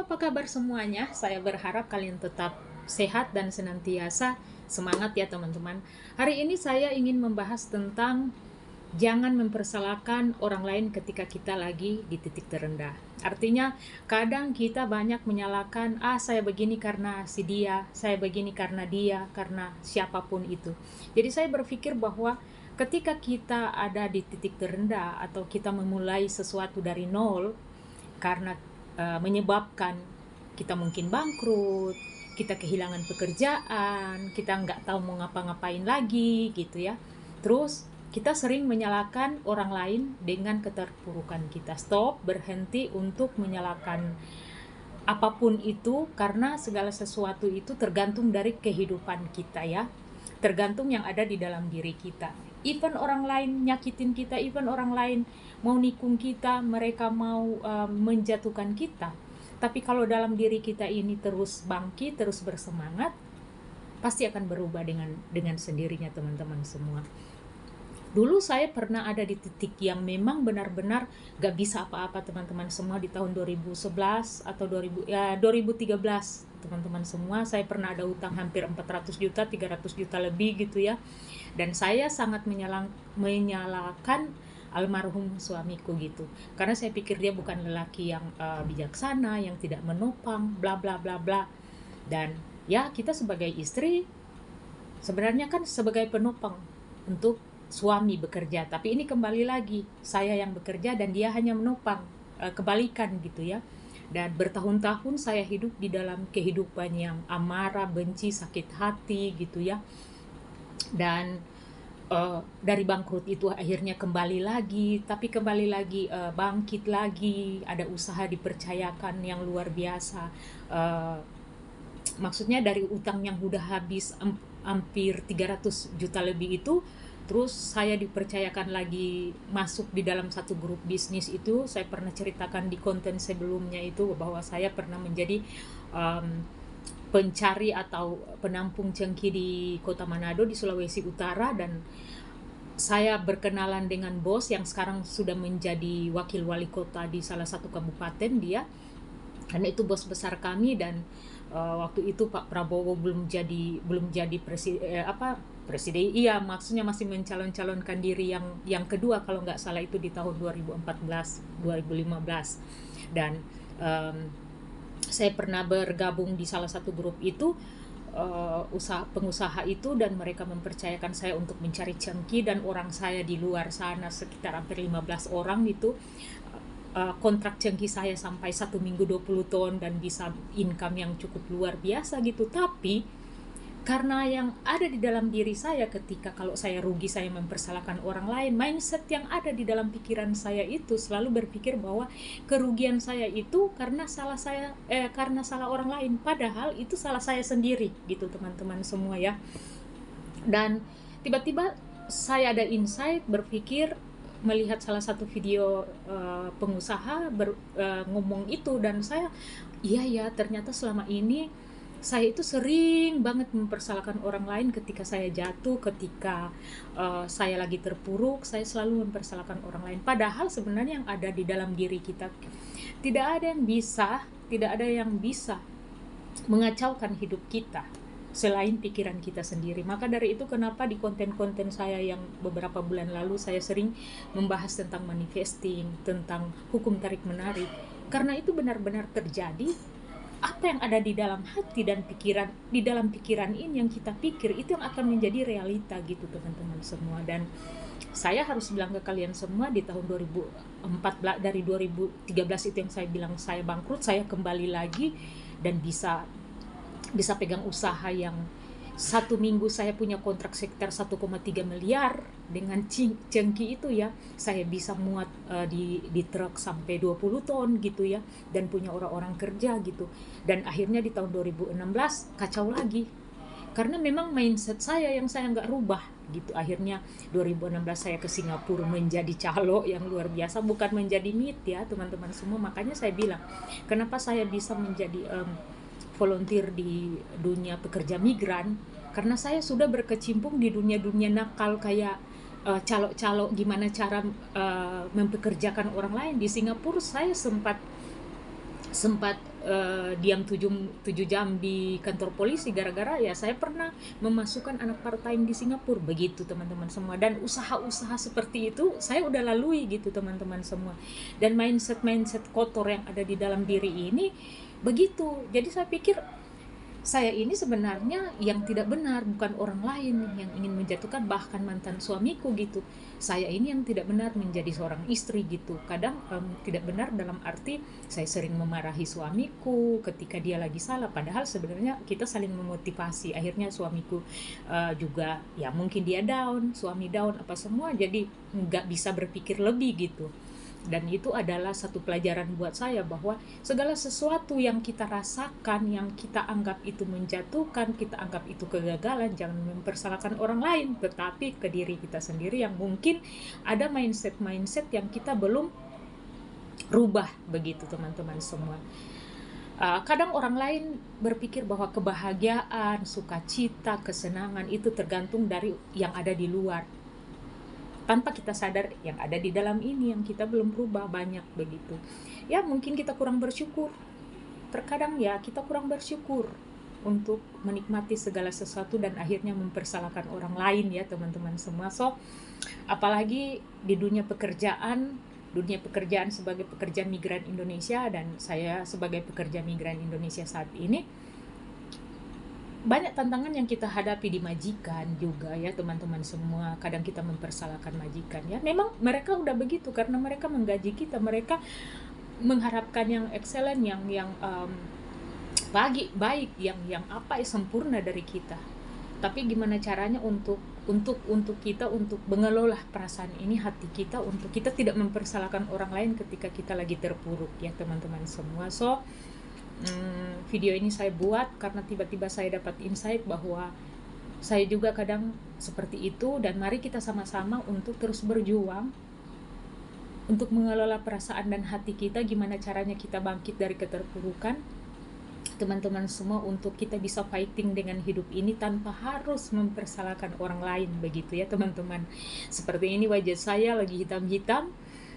apa kabar semuanya? Saya berharap kalian tetap sehat dan senantiasa semangat ya teman-teman. Hari ini saya ingin membahas tentang jangan mempersalahkan orang lain ketika kita lagi di titik terendah. Artinya, kadang kita banyak menyalahkan, saya begini karena si dia, saya begini karena dia, karena siapapun itu. Jadi saya berpikir bahwa ketika kita ada di titik terendah atau kita memulai sesuatu dari nol, karena menyebabkan kita mungkin bangkrut, kita kehilangan pekerjaan, kita nggak tahu mau ngapa-ngapain lagi gitu ya. Terus kita sering menyalahkan orang lain dengan keterpurukan kita. Stop, berhenti untuk menyalahkan apapun itu, karena segala sesuatu itu tergantung dari kehidupan kita ya. Tergantung yang ada di dalam diri kita. Even orang lain nyakitin kita, even orang lain mau nikung kita, mereka mau menjatuhkan kita. Tapi kalau dalam diri kita ini terus bangkit, terus bersemangat, pasti akan berubah dengan sendirinya teman-teman semua. Dulu saya pernah ada di titik yang memang benar-benar gak bisa apa-apa teman-teman semua di tahun 2011 atau 2013 teman-teman semua. Saya pernah ada utang hampir 400 juta, 300 juta lebih gitu ya. Dan saya sangat menyalahkan almarhum suamiku gitu. Karena saya pikir dia bukan lelaki yang bijaksana, yang tidak menopang, bla bla bla bla. Dan ya kita sebagai istri sebenarnya kan sebagai penopang untuk suami bekerja, tapi ini kembali lagi saya yang bekerja dan dia hanya menopang, kebalikan gitu ya. Dan bertahun-tahun saya hidup di dalam kehidupan yang amarah, benci, sakit hati gitu ya. Dan dari bangkrut itu akhirnya kembali lagi, tapi kembali lagi bangkit lagi, ada usaha dipercayakan yang luar biasa. Maksudnya dari utang yang udah habis hampir 300 juta lebih itu, terus saya dipercayakan lagi masuk di dalam satu grup bisnis itu. Saya pernah ceritakan di konten sebelumnya itu bahwa saya pernah menjadi pencari atau penampung cengkeh di Kota Manado di Sulawesi Utara, dan saya berkenalan dengan bos yang sekarang sudah menjadi wakil wali kota di salah satu kabupaten dia. Karena itu bos besar kami, dan waktu itu Pak Prabowo belum jadi presiden, iya maksudnya masih mencalon-calonkan diri yang kedua kalau nggak salah itu di tahun 2014 2015. Dan saya pernah bergabung di salah satu grup itu, pengusaha itu, dan mereka mempercayakan saya untuk mencari cengkeh, dan orang saya di luar sana sekitar hampir 15 orang itu. Kontrak cengkeh saya sampai 1 minggu 20 ton dan bisa income yang cukup luar biasa gitu. Tapi karena yang ada di dalam diri saya, ketika kalau saya rugi saya mempersalahkan orang lain, mindset yang ada di dalam pikiran saya itu selalu berpikir bahwa kerugian saya itu karena salah orang lain, padahal itu salah saya sendiri gitu teman-teman semua ya. Dan tiba-tiba saya ada insight, berpikir melihat salah satu video pengusaha ngomong itu, dan saya iya ya, ternyata selama ini saya itu sering banget mempersalahkan orang lain ketika saya jatuh, ketika saya lagi terpuruk, saya selalu mempersalahkan orang lain. Padahal sebenarnya yang ada di dalam diri kita tidak ada yang bisa mengacaukan hidup kita selain pikiran kita sendiri. Maka dari itu kenapa di konten-konten saya yang beberapa bulan lalu saya sering membahas tentang manifesting, tentang hukum tarik menarik, karena itu benar-benar terjadi. Apa yang ada di dalam hati dan pikiran, di dalam pikiran ini yang kita pikir, itu yang akan menjadi realita gitu teman-teman semua. Dan saya harus bilang ke kalian semua, di tahun 2014, dari 2013 itu yang saya bilang saya bangkrut, saya kembali lagi dan bisa pegang usaha yang 1 minggu saya punya kontrak sekitar 1,3 miliar dengan cengkeh itu ya. Saya bisa muat di truk sampai 20 ton gitu ya, dan punya orang-orang kerja gitu. Dan akhirnya di tahun 2016 kacau lagi, karena memang mindset saya yang saya nggak rubah gitu. Akhirnya 2016 saya ke Singapura menjadi calo yang luar biasa, bukan menjadi meet ya teman-teman semua. Makanya saya bilang kenapa saya bisa menjadi volunteer di dunia pekerja migran, karena saya sudah berkecimpung di dunia nakal kayak calo-calo, gimana cara mempekerjakan orang lain. Di Singapura saya sempat sempat diam 7 jam di kantor polisi gara-gara ya saya pernah memasukkan anak part-time di Singapura, begitu teman-teman semua. Dan usaha-usaha seperti itu saya udah lalui gitu teman-teman semua. Dan mindset kotor yang ada di dalam diri ini begitu. Jadi saya pikir saya ini sebenarnya yang tidak benar, bukan orang lain yang ingin menjatuhkan, bahkan mantan suamiku gitu. Saya ini yang tidak benar menjadi seorang istri gitu. Kadang tidak benar dalam arti saya sering memarahi suamiku ketika dia lagi salah, padahal sebenarnya kita saling memotivasi. Akhirnya suamiku juga ya mungkin dia down, suami down apa semua, jadi nggak bisa berpikir lebih gitu. Dan itu adalah satu pelajaran buat saya bahwa segala sesuatu yang kita rasakan, yang kita anggap itu menjatuhkan, kita anggap itu kegagalan, jangan mempersalahkan orang lain, tetapi ke diri kita sendiri yang mungkin ada mindset yang kita belum rubah, begitu teman-teman semua. Kadang orang lain berpikir bahwa kebahagiaan, sukacita, kesenangan itu tergantung dari yang ada di luar, tanpa kita sadar yang ada di dalam ini yang kita belum berubah banyak, begitu. Ya mungkin kita kurang bersyukur. Terkadang ya kita kurang bersyukur untuk menikmati segala sesuatu dan akhirnya mempersalahkan orang lain ya teman-teman semua. So, apalagi di dunia pekerjaan sebagai pekerja migran Indonesia, dan saya sebagai pekerja migran Indonesia saat ini, banyak tantangan yang kita hadapi di majikan juga ya teman-teman semua. Kadang kita mempersalahkan majikan ya. Memang mereka udah begitu karena mereka menggaji kita, mereka mengharapkan yang excellent, yang baik, yang apa sempurna dari kita. Tapi gimana caranya untuk kita untuk mengelola perasaan ini, hati kita, untuk kita tidak mempersalahkan orang lain ketika kita lagi terpuruk ya teman-teman semua. So video ini saya buat karena tiba-tiba saya dapat insight bahwa saya juga kadang seperti itu, dan mari kita sama-sama untuk terus berjuang untuk mengelola perasaan dan hati kita. Gimana caranya kita bangkit dari keterpurukan teman-teman semua, untuk kita bisa fighting dengan hidup ini tanpa harus mempersalahkan orang lain, begitu ya teman-teman. Seperti ini wajah saya lagi hitam-hitam,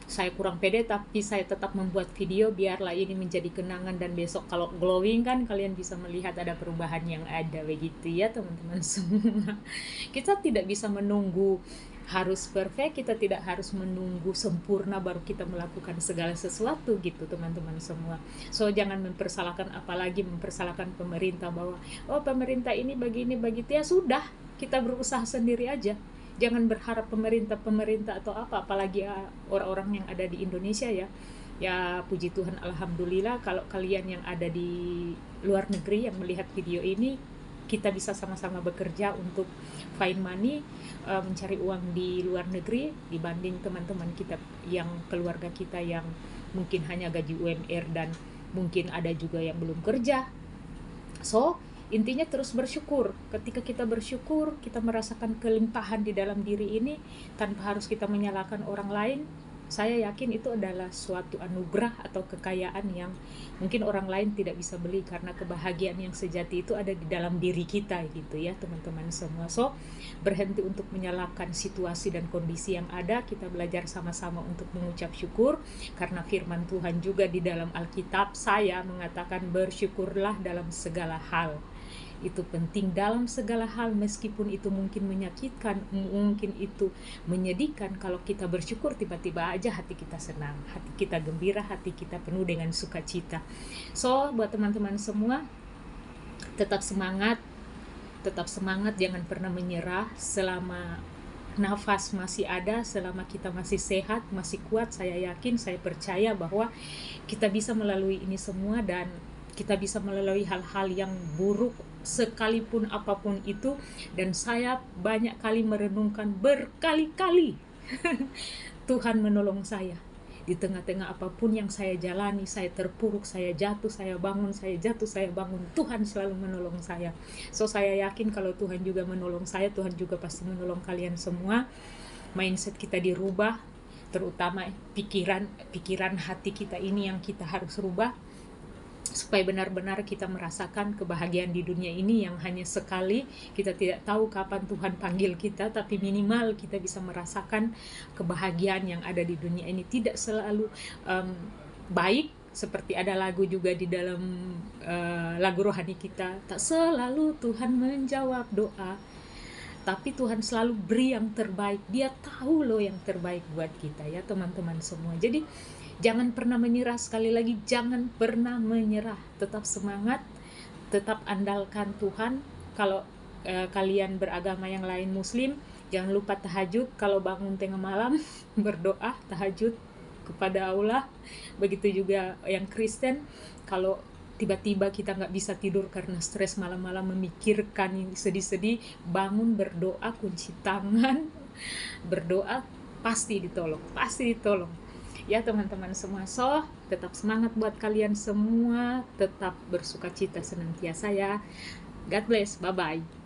saya kurang pede, tapi saya tetap membuat video biarlah ini menjadi kenangan, dan besok kalau glowing kan kalian bisa melihat ada perubahan yang ada, begitu ya teman-teman semua. Kita tidak bisa menunggu harus perfect, kita tidak harus menunggu sempurna baru kita melakukan segala sesuatu gitu teman-teman semua. So jangan mempersalahkan, apalagi mempersalahkan pemerintah bahwa oh pemerintah ini begini begitu. Ya sudah, kita berusaha sendiri aja. Jangan berharap pemerintah atau apa, apalagi orang-orang yang ada di Indonesia ya. Ya puji Tuhan, alhamdulillah kalau kalian yang ada di luar negeri yang melihat video ini, kita bisa sama-sama bekerja untuk find money, mencari uang di luar negeri, dibanding teman-teman kita yang keluarga kita yang mungkin hanya gaji UMR dan mungkin ada juga yang belum kerja. So intinya terus bersyukur. Ketika kita bersyukur, kita merasakan kelimpahan di dalam diri ini tanpa harus kita menyalahkan orang lain. Saya yakin itu adalah suatu anugerah atau kekayaan yang mungkin orang lain tidak bisa beli, karena kebahagiaan yang sejati itu ada di dalam diri kita gitu ya teman-teman semua. So berhenti untuk menyalahkan situasi dan kondisi yang ada, kita belajar sama-sama untuk mengucap syukur, karena firman Tuhan juga di dalam Alkitab saya mengatakan bersyukurlah dalam segala hal. Itu penting dalam segala hal, meskipun itu mungkin menyakitkan, mungkin itu menyedihkan. Kalau kita bersyukur, tiba-tiba aja hati kita senang, hati kita gembira, hati kita penuh dengan sukacita. So buat teman-teman semua, tetap semangat, jangan pernah menyerah. Selama nafas masih ada, selama kita masih sehat, masih kuat, saya yakin, saya percaya bahwa kita bisa melalui ini semua, dan kita bisa melalui hal-hal yang buruk sekalipun apapun itu. Dan saya banyak kali merenungkan, berkali-kali Tuhan menolong saya di tengah-tengah apapun yang saya jalani. Saya terpuruk, saya jatuh, saya bangun, saya jatuh, saya bangun, Tuhan selalu menolong saya. So saya yakin kalau Tuhan juga menolong saya, Tuhan juga pasti menolong kalian semua. Mindset kita dirubah, terutama pikiran hati kita ini yang kita harus rubah, supaya benar-benar kita merasakan kebahagiaan di dunia ini yang hanya sekali. Kita tidak tahu kapan Tuhan panggil kita, tapi minimal kita bisa merasakan kebahagiaan yang ada di dunia ini. Tidak selalu baik, seperti ada lagu juga di dalam lagu rohani kita, tak selalu Tuhan menjawab doa, tapi Tuhan selalu beri yang terbaik. Dia tahu loh yang terbaik buat kita ya teman-teman semua. Jadi jangan pernah menyerah, sekali lagi jangan pernah menyerah. Tetap semangat, tetap andalkan Tuhan. Kalau kalian beragama yang lain muslim, jangan lupa tahajud. Kalau bangun tengah malam berdoa tahajud kepada Allah. Begitu juga yang Kristen, kalau tiba-tiba kita nggak bisa tidur karena stres malam-malam memikirkan yang sedih-sedih, bangun berdoa, kunci tangan, berdoa, pasti ditolong ya teman-teman semua. So tetap semangat buat kalian semua, tetap bersuka cita senantiasa ya. God bless, bye bye.